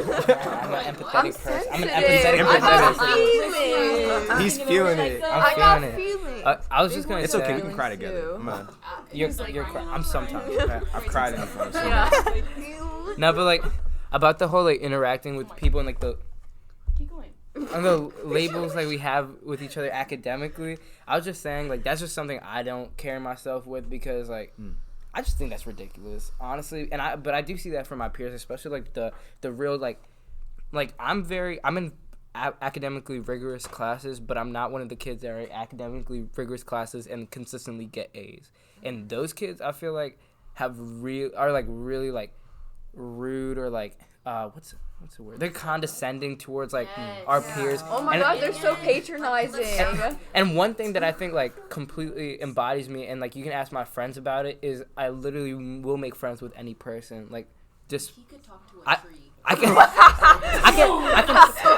B: empathetic person. I'm an
C: sensitive.
B: empathetic person.
A: He's feeling it.
B: I'm feeling it. I was just gonna
A: It's
B: say.
A: okay, we can cry together. Come on.
B: You're I'm sometimes. I've cried in front of someone. No, but, like, about the whole, like, interacting with people and, like, the labels, like, we have with each other academically. I was just saying, like, that's just something I don't carry myself with because, like, I just think that's ridiculous, honestly. But I do see that from my peers, especially, like, the real, like I'm in academically rigorous classes, but I'm not one of the kids that are in academically rigorous classes and consistently get A's. And those kids, I feel like, are really, like, rude or, like, what's the word? They're condescending towards, like, our peers.
C: Oh my God, they're so patronizing.
B: And one thing that I think, like, completely embodies me, and, like, you can ask my friends about it, is I literally will make friends with any person. Like, just.
E: He could talk to a tree.
B: I can.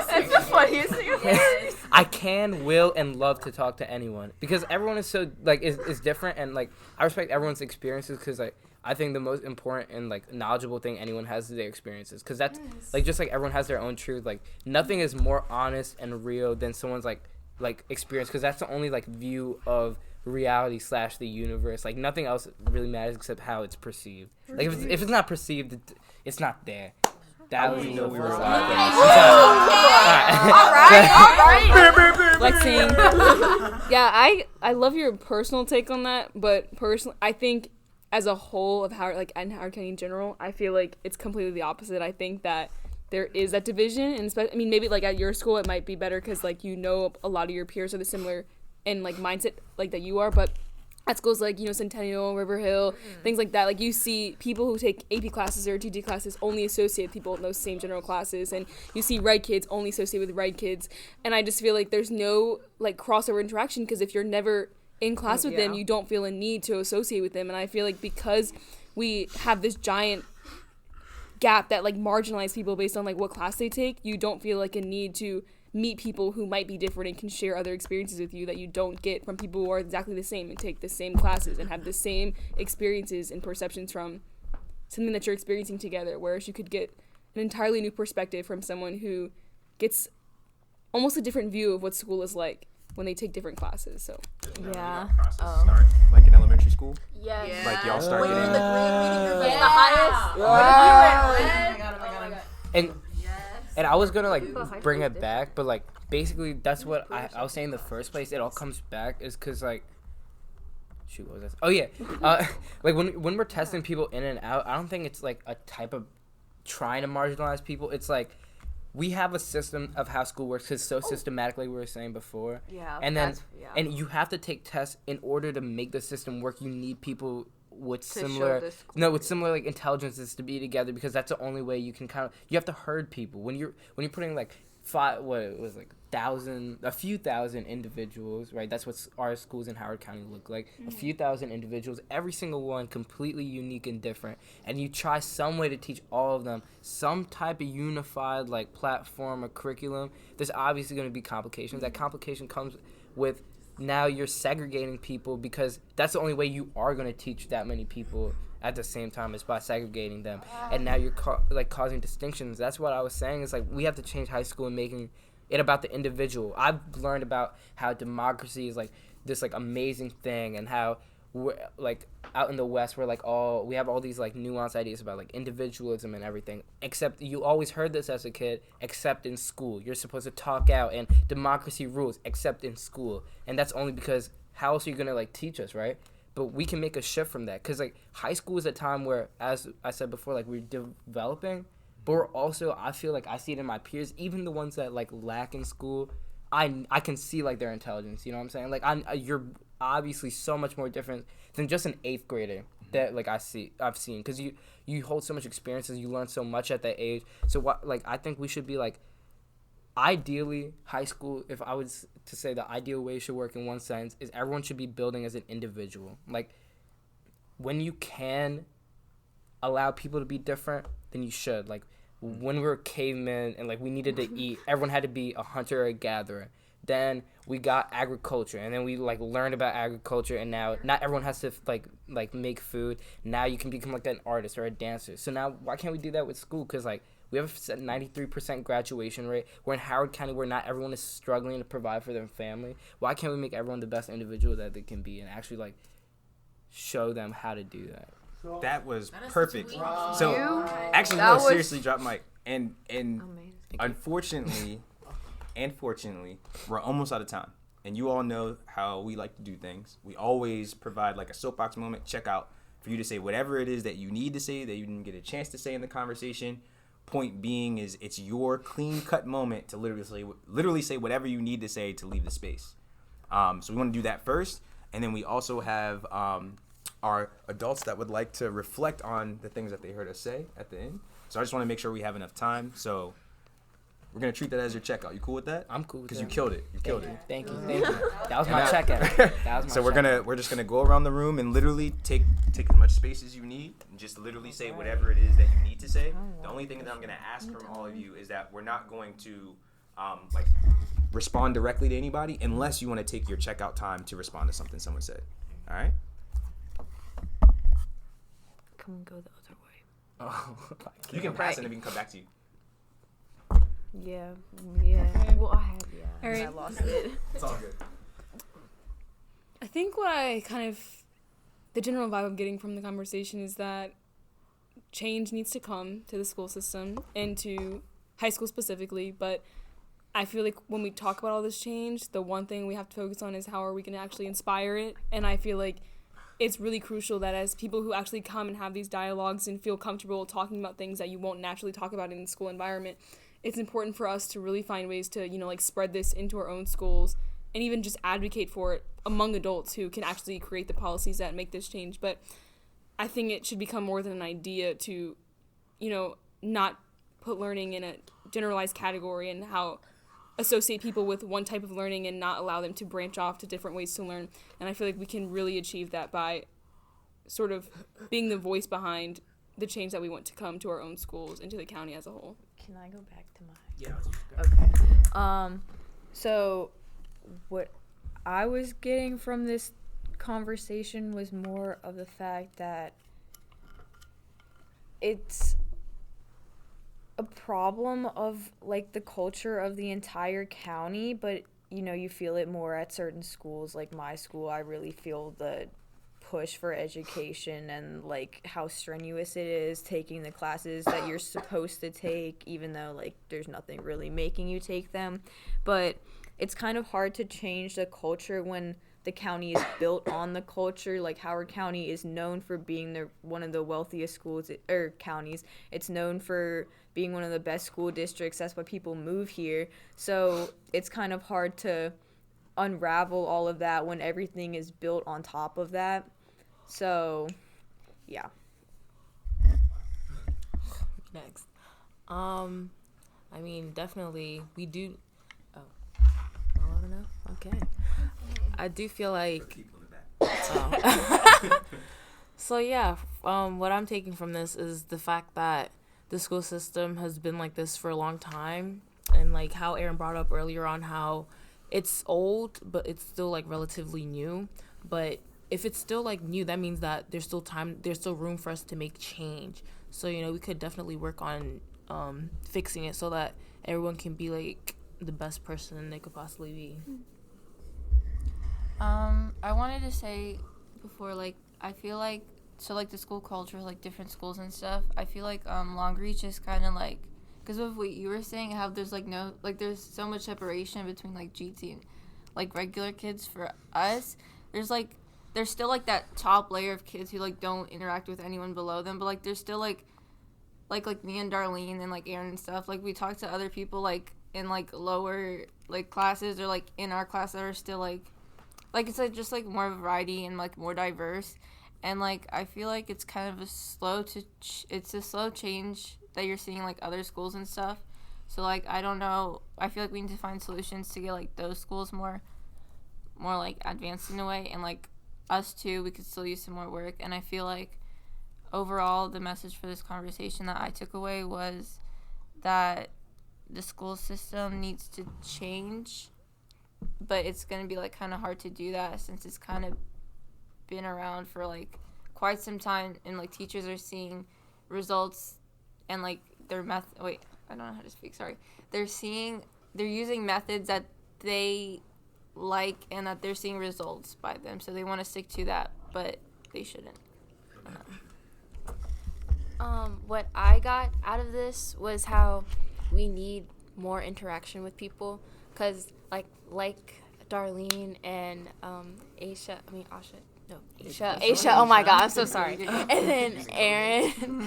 C: That's the funniest thing.
E: Yes.
B: I can, will, and love to talk to anyone because everyone is so, like, is different, and, like, I respect everyone's experiences because, like, I think the most important and, like, knowledgeable thing anyone has is their experiences because that's like just like everyone has their own truth. Like, nothing is more honest and real than someone's like experience because that's the only, like, view of reality / the universe. Like, nothing else really matters except how it's perceived. Like, if it's not perceived, it's not there. That was
A: know we were
B: all
C: right.
D: Lexing. Yeah, I love your personal take on that, but personally, I think as a whole of Howard, like, and Howard County in general, I feel like it's completely the opposite. I think that there is that division, and I mean, maybe, like, at your school it might be better because, like, you know, a lot of your peers are the similar in, like, mindset, like, that you are, but at schools like, you know, Centennial, River Hill, things like that, like, you see people who take AP classes or TT classes only associate people in those same general classes, and you see Wright kids only associate with Wright kids, and I just feel like there's no, like, crossover interaction because if you're never in class with them, you don't feel a need to associate with them. And I feel like because we have this giant gap that, like, marginalize people based on, like, what class they take, you don't feel like a need to meet people who might be different and can share other experiences with you that you don't get from people who are exactly the same and take the same classes and have the same experiences and perceptions from something that you're experiencing together, whereas you could get an entirely new perspective from someone who gets almost a different view of what school is like when they take different classes. So
C: Yeah.
A: Start like in elementary school.
G: Yes.
C: Yeah.
A: Like y'all start
G: When you're in
A: getting.
G: the grade reading group,
C: Yeah.
G: the highest.
B: And and I was gonna like
C: But high
B: bring
C: school's
B: it back, but like basically that's what I was saying in the first place. It all comes back is because like, shoot, what was that? Oh yeah, like when we're testing people in and out, I don't think it's like a type of trying to marginalize people. It's like we have a system of how school works because so systematically we were saying before.
C: Yeah.
B: And then
C: yeah.
B: and you have to take tests in order to make the system work. You need people with
C: To show
B: similar
C: this
B: with similar like intelligences to be together because that's the only way you can you have to herd people when you're putting like a few thousand individuals, right? That's what our schools in Howard County look like. A few thousand individuals, every single one completely unique and different, and you try some way to teach all of them some type of unified like platform or curriculum. There's obviously going to be complications. That complication comes with now you're segregating people because that's the only way you are going to teach that many people at the same time is by segregating them. And now you're causing distinctions. That's what I was saying is like we have to change high school and making it about the individual. I've learned about how democracy is like this like amazing thing and how we're like out in the West we're like we have all these like nuanced ideas about like individualism and everything, except you always heard this as a kid, except in school you're supposed to talk out and democracy rules except in school, and that's only because how else are you gonna like teach us, right? But we can make a shift from that because like high school is a time where, as I said before, like we're developing, but we're also, I feel like I see it in my peers, even the ones that like lack in school, I can see like their intelligence, you know what I'm saying? Like you're obviously so much more different than just an 8th grader that like I've seen because you hold so much experiences, you learn so much at that age. So what like I think we should be like ideally high school, if I was to say the ideal way it should work in one sense is everyone should be building as an individual. Like when you can allow people to be different, then you should. Like when we were cavemen and like we needed to eat, everyone had to be a hunter or a gatherer. Then we got agriculture, and then we like learned about agriculture, and now not everyone has to like make food. Now you can become like an artist or a dancer. So now why can't we do that with school? Because like we have a 93% graduation rate. We're in Howard County where not everyone is struggling to provide for their family. Why can't we make everyone the best individual that they can be and actually like show them how to do that?
A: That was
E: That is
A: perfect.
E: such a-
A: So actually,
C: That
A: no,
C: was
A: seriously, drop mic. And
C: Amazing.
A: unfortunately, and fortunately, we're almost out of time. And you all know how we like to do things. We always provide like a soapbox moment, check out, for you to say whatever it is that you need to say that you didn't get a chance to say in the conversation. Point being is it's your clean cut moment to literally say whatever you need to say to leave the space. So we want to do that first. And then we also have our adults that would like to reflect on the things that they heard us say at the end. So I just want to make sure we have enough time. So we're going to treat that as your checkout. You cool with that?
B: I'm cool with that.
A: Because you killed it. You killed it.
B: Thank you. That was my checkout. That was my
A: So
B: checkout.
A: we're just gonna go around the room and literally take as much space as you need and just literally say whatever it is that you need to say. The only thing that I'm gonna ask from all of you is that we're not going to like respond directly to anybody unless you want to take your checkout time to respond to something someone said. All right?
C: Come and go the other way.
B: Oh,
A: You can pass it and we can come back to you.
C: Yeah. Well, I had
D: All right.
C: I lost it.
A: It's all good.
D: I think the general vibe I'm getting from the conversation is that change needs to come to the school system and to high school specifically, but I feel like when we talk about all this change, the one thing we have to focus on is how are we going to actually inspire it, and I feel like it's really crucial that as people who actually come and have these dialogues and feel comfortable talking about things that you won't naturally talk about in the school environment, it's important for us to really find ways to, like spread this into our own schools and even just advocate for it among adults who can actually create the policies that make this change. But I think it should become more than an idea to, not put learning in a generalized category and how associate people with one type of learning and not allow them to branch off to different ways to learn. And I feel like we can really achieve that by sort of being the voice behind the change that we want to come to our own schools and to the county as a whole.
C: Can I go back to my
B: Yeah.
C: Okay. So what I was getting from this conversation was more of the fact that it's a problem of like the culture of the entire county, but you know, you feel it more at certain schools. Like my school, I really feel the push for education and like how strenuous it is taking the classes that you're supposed to take, even though like there's nothing really making you take them. But it's kind of hard to change the culture when the county is built on the culture. Like Howard County is known for being one of the wealthiest schools or counties. It's known for being one of the best school districts. That's why people move here. So it's kind of hard to unravel all of that when everything is built on top of that. So, yeah.
I: Next. I mean, definitely, we do. Oh, I don't know. Okay. I do feel like. So yeah, what I'm taking from this is the fact that the school system has been like this for a long time, and like how Aaron brought up earlier on how it's old, but it's still like relatively new. But if it's still like new, that means that there's still room for us to make change. So, you know, we could definitely work on fixing it so that everyone can be like the best person they could possibly be.
F: I wanted to say before, like, I feel like, so like the school culture, like different schools and stuff, I feel like Long Reach is kind of like, because of what you were saying, how there's like no, like there's so much separation between like GT and like regular kids. For us, there's still like that top layer of kids who like don't interact with anyone below them, but like there's still like me and Darlene and like Aaron and stuff, like we talk to other people like in like lower like classes or like in our class that are still like it's like just like more variety and like more diverse. And like I feel like it's kind of a slow change that you're seeing like other schools and stuff. So like I don't know, I feel like we need to find solutions to get like those schools more like advanced in a way, and like us too, we could still use some more work. And I feel like overall the message for this conversation that I took away was that the school system needs to change, but it's going to be like kind of hard to do that since it's kind of been around for like quite some time, and like teachers are seeing results and like they're using methods that they like and that they're seeing results by them, so they want to stick to that, but they shouldn't.
G: What I got out of this was how we need more interaction with people, because like Darlene and Aisha, oh my god, I'm so sorry. And then Aaron.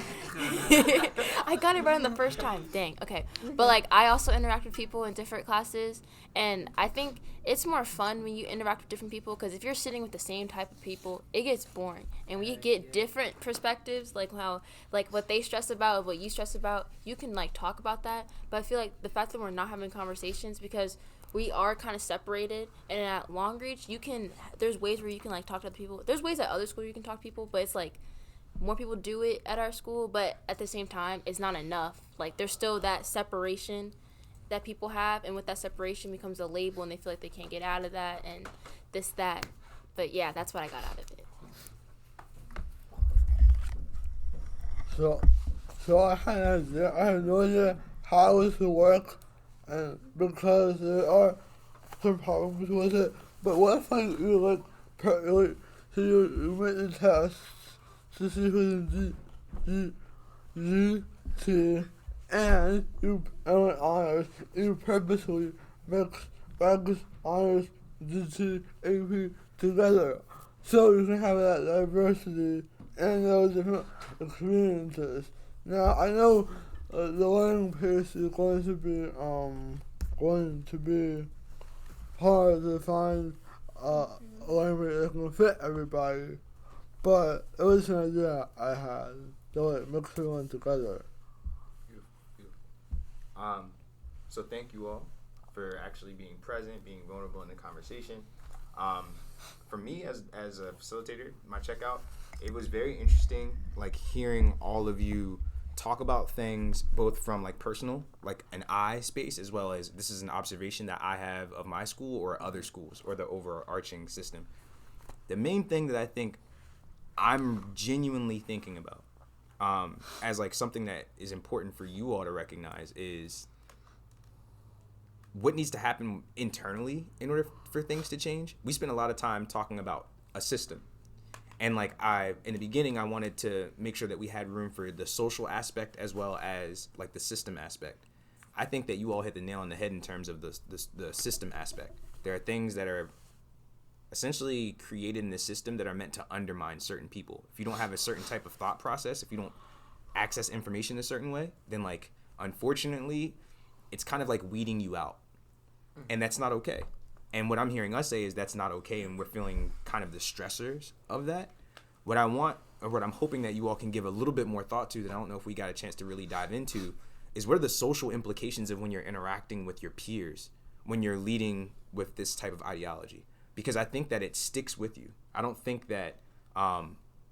G: I got it right on the first time. Dang. Okay. But like I also interact with people in different classes, and I think it's more fun when you interact with different people, because if you're sitting with the same type of people, it gets boring. And when you get different perspectives, like how like what they stress about, what you stress about, you can like talk about that. But I feel like the fact that we're not having conversations because we are kind of separated, and at Long Reach, there's ways where you can, like, talk to other people. There's ways at other schools you can talk to people, but it's, like, more people do it at our school, but at the same time, it's not enough. Like, there's still that separation that people have, and with that separation becomes a label, and they feel like they can't get out of that, and this, that. But, yeah, that's what I got out of it.
H: So I have no idea how it will work, and because there are some problems with it. But what if you so you make the tests to see who's in GT, and you went honors, you purposely mix regs, honors, GT, AP together, so you can have that diversity and those different experiences. Now I know the learning pace is going to be hard to find a language that can fit everybody, but it was an idea I had to mix everyone together.
A: Beautiful. So thank you all for actually being present, being vulnerable in the conversation. For me as a facilitator, my checkout, it was very interesting, like hearing all of you talk about things both from like personal, like an I space, as well as this is an observation that I have of my school or other schools or the overarching system. The main thing that I think I'm genuinely thinking about as like something that is important for you all to recognize is what needs to happen internally in order for things to change. We spend a lot of time talking about a system. And like in the beginning, I wanted to make sure that we had room for the social aspect as well as like the system aspect. I think that you all hit the nail on the head in terms of the system aspect. There are things that are essentially created in the system that are meant to undermine certain people. If you don't have a certain type of thought process, if you don't access information a certain way, then like, unfortunately, it's kind of like weeding you out. And that's not okay. And what I'm hearing us say is that's not okay, and we're feeling kind of the stressors of that. What I want, or what I'm hoping that you all can give a little bit more thought to that I don't know if we got a chance to really dive into, is what are the social implications of when you're interacting with your peers, when you're leading with this type of ideology? Because I think that it sticks with you. I don't think that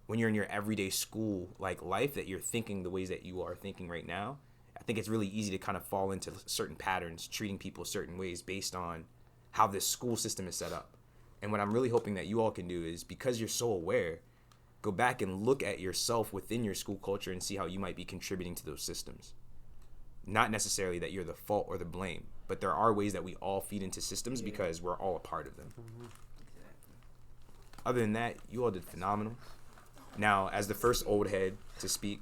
A: when you're in your everyday school like life that you're thinking the ways that you are thinking right now. I think it's really easy to kind of fall into certain patterns, treating people certain ways based on how this school system is set up. And what I'm really hoping that you all can do is, because you're so aware, go back and look at yourself within your school culture and see how you might be contributing to those systems. Not necessarily that you're the fault or the blame, but there are ways that we all feed into systems because we're all a part of them. Other than that, you all did phenomenal. Now, as the first old head to speak,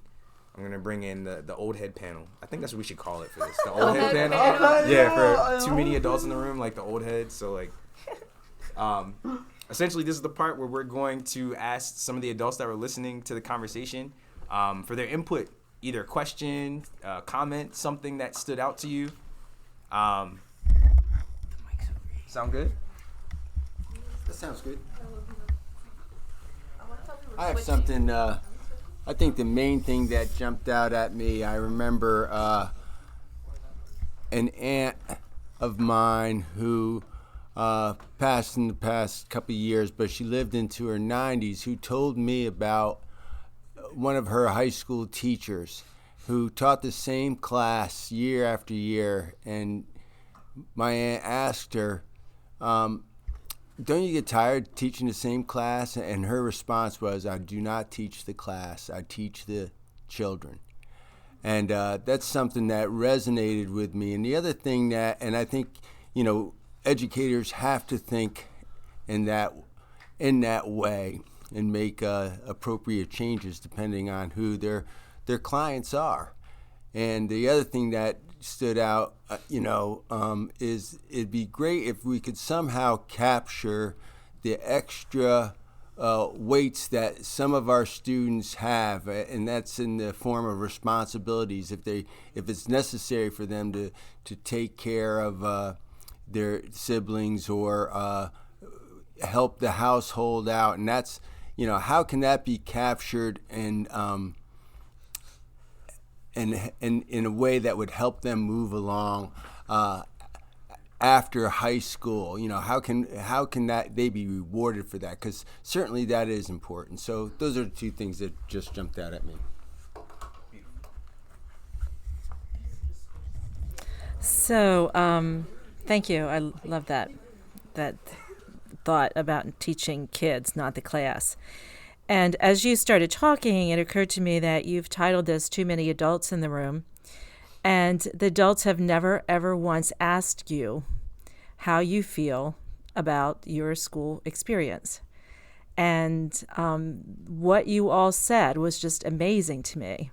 A: I'm going to bring in the old head panel. I think that's what we should call it for this. The old head panel. Yeah, for too many adults in the room, like the old heads. So like, essentially this is the part where we're going to ask some of the adults that were listening to the conversation for their input, either question, comment, something that stood out to you. Sound good?
J: That sounds good. I have something. I think the main thing that jumped out at me, I remember an aunt of mine who passed in the past couple of years, but she lived into her 90s, who told me about one of her high school teachers who taught the same class year after year. And my aunt asked her, don't you get tired teaching the same class? And her response was, I do not teach the class, I teach the children. And that's something that resonated with me. And the other thing that, and I think, you know, educators have to think in that way and make appropriate changes depending on who their clients are. And the other thing that stood out, is it'd be great if we could somehow capture the extra weights that some of our students have, and that's in the form of responsibilities. If it's necessary for them to take care of their siblings or help the household out, and that's, how can that be captured and in a way that would help them move along after high school? How can that they be rewarded for that? Because certainly that is important. So those are the two things that just jumped out at me.
K: So thank you. I love that thought about teaching kids, not the class. And as you started talking, it occurred to me that you've titled this Too Many Adults in the Room. And the adults have never, ever once asked you how you feel about your school experience. And what you all said was just amazing to me.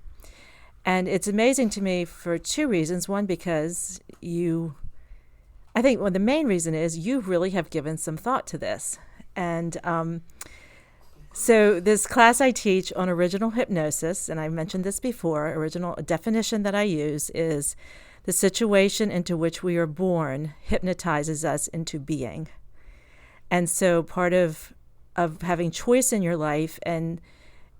K: And it's amazing to me for two reasons. One, because I think the main reason is you really have given some thought to this. And so this class I teach on original hypnosis, and I mentioned this before, a definition that I use is the situation into which we are born hypnotizes us into being. And so part of having choice in your life and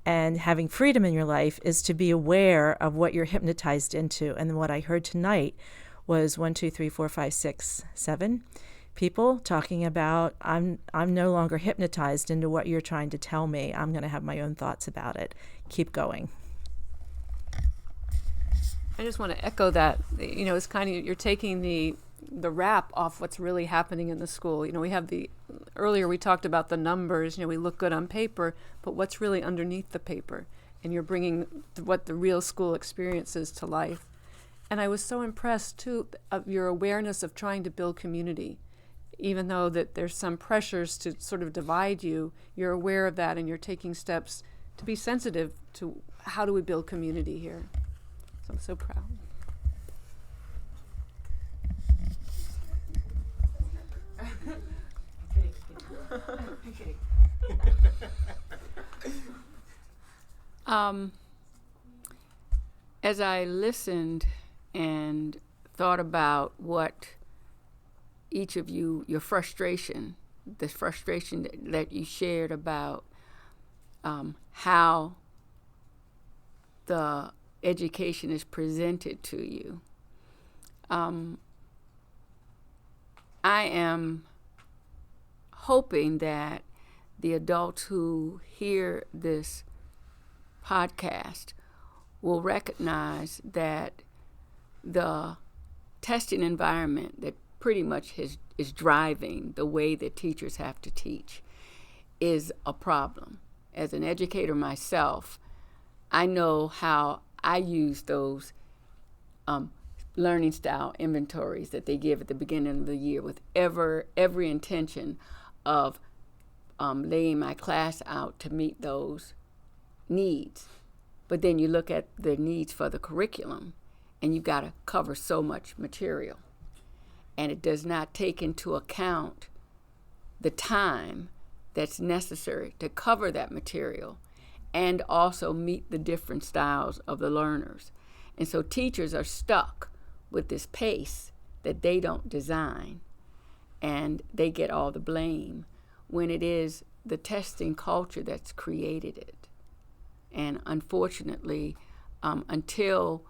K: having freedom in your life is to be aware of what you're hypnotized into. And what I heard tonight was 1, 2, 3, 4, 5, 6, 7 people talking about, I'm no longer hypnotized into what you're trying to tell me. I'm going to have my own thoughts about it. Keep going.
L: I just want to echo that. It's kind of, you're taking the wrap off what's really happening in the school. We have earlier we talked about the numbers, we look good on paper, but what's really underneath the paper? And you're bringing what the real school experience is to life. And I was so impressed, too, of your awareness of trying to build community. Even though that there's some pressures to sort of divide you, you're aware of that and you're taking steps to be sensitive to how do we build community here. So I'm so proud.
M: As I listened and thought about what each of you, your frustration, the frustration that you shared about how the education is presented to you, I am hoping that the adults who hear this podcast will recognize that the testing environment that pretty much is driving the way that teachers have to teach is a problem. As an educator myself, I know how I use those learning style inventories that they give at the beginning of the year with every intention of laying my class out to meet those needs. But then you look at the needs for the curriculum and you've got to cover so much material. And it does not take into account the time that's necessary to cover that material and also meet the different styles of the learners. And so teachers are stuck with this pace that they don't design, and they get all the blame when it is the testing culture that's created it. And unfortunately, until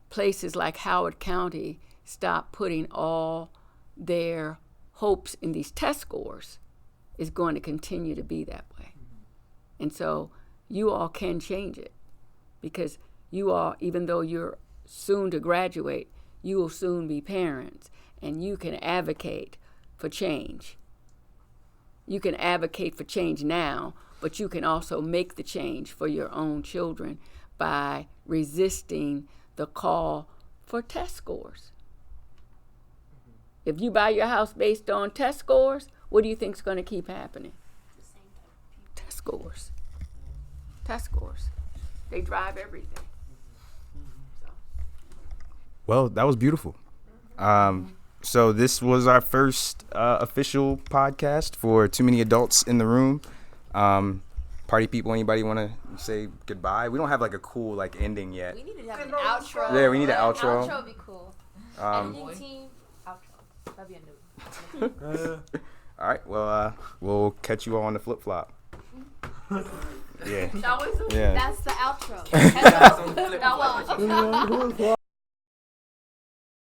M: places like Howard County stop putting all their hopes in these test scores, is going to continue to be that way. And so you all can change it, because you all, even though you're soon to graduate, you will soon be parents, and you can advocate for change. You can advocate for change now, but you can also make the change for your own children by resisting the call for test scores. If you buy your house based on test scores, what do you think is going to keep happening? Test scores. Test scores. They drive everything.
A: Well, that was beautiful. So this was our first official podcast for Too Many Adults in the Room. Party people, anybody want to say goodbye? We don't have like a cool like ending yet.
G: We need to have an outro.
A: Yeah, we need an outro.
G: An outro would be cool. Editing team, outro. That'd be a new.
A: All right, well, we'll catch you all on the flip flop. Yeah.
G: That's the outro.
A: Yeah.
G: That was